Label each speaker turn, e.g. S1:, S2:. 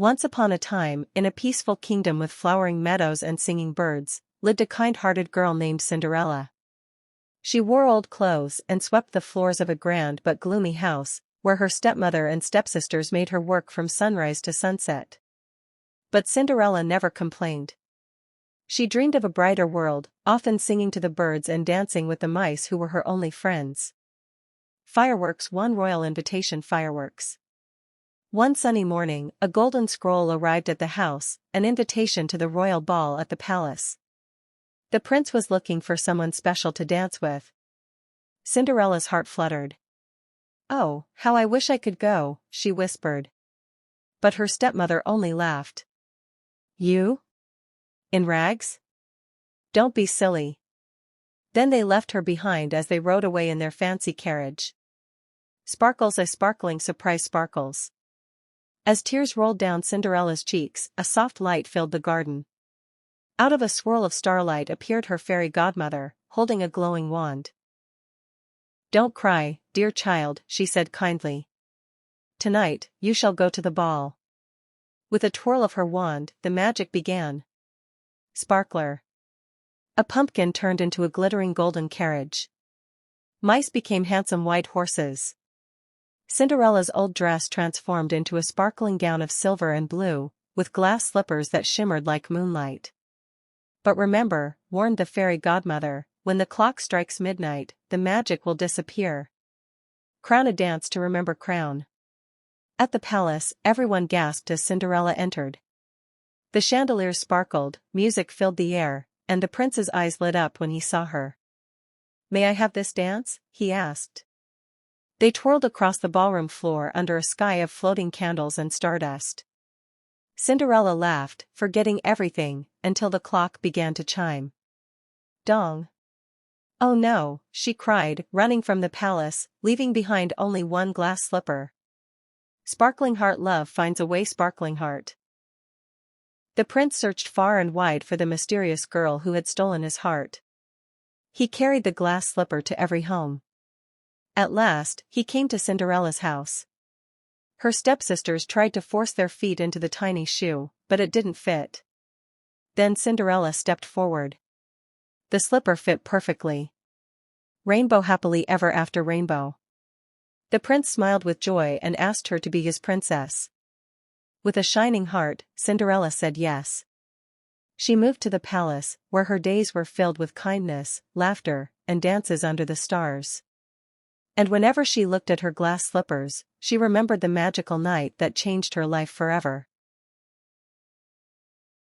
S1: Once upon a time, in a peaceful kingdom with flowering meadows and singing birds, lived a kind-hearted girl named Cinderella. She wore old clothes and swept the floors of a grand but gloomy house, where her stepmother and stepsisters made her work from sunrise to sunset. But Cinderella never complained. She dreamed of a brighter world, often singing to the birds and dancing with the mice who were her only friends. Fireworks. One royal invitation. Fireworks. One sunny morning, a golden scroll arrived at the house, an invitation to the royal ball at the palace. The prince was looking for someone special to dance with. Cinderella's heart fluttered. "Oh, how I wish I could go," she whispered. But her stepmother only laughed. "You? In rags? Don't be silly." Then they left her behind as they rode away in their fancy carriage. Sparkles. A sparkling surprise. Sparkles. As tears rolled down Cinderella's cheeks, a soft light filled the garden. Out of a swirl of starlight appeared her fairy godmother, holding a glowing wand. "Don't cry, dear child," she said kindly. "Tonight, you shall go to the ball." With a twirl of her wand, the magic began. Sparkler. A pumpkin turned into a glittering golden carriage. Mice became handsome white horses. Cinderella's old dress transformed into a sparkling gown of silver and blue, with glass slippers that shimmered like moonlight. "But remember," warned the fairy godmother, "when the clock strikes midnight, the magic will disappear. Crown a dance to remember. Crown." At the palace, everyone gasped as Cinderella entered. The chandeliers sparkled, music filled the air, and the prince's eyes lit up when he saw her. "May I have this dance?" he asked. They twirled across the ballroom floor under a sky of floating candles and stardust. Cinderella laughed, forgetting everything, until the clock began to chime. Dong! "Oh no," she cried, running from the palace, leaving behind only one glass slipper. Sparkling heart. Love finds a way. Sparkling heart. The prince searched far and wide for the mysterious girl who had stolen his heart. He carried the glass slipper to every home. At last, he came to Cinderella's house. Her stepsisters tried to force their feet into the tiny shoe, but it didn't fit. Then Cinderella stepped forward. The slipper fit perfectly. Rainbow. Happily ever after. Rainbow. The prince smiled with joy and asked her to be his princess. With a shining heart, Cinderella said yes. She moved to the palace, where her days were filled with kindness, laughter, and dances under the stars. And whenever she looked at her glass slippers, she remembered the magical night that changed her life forever.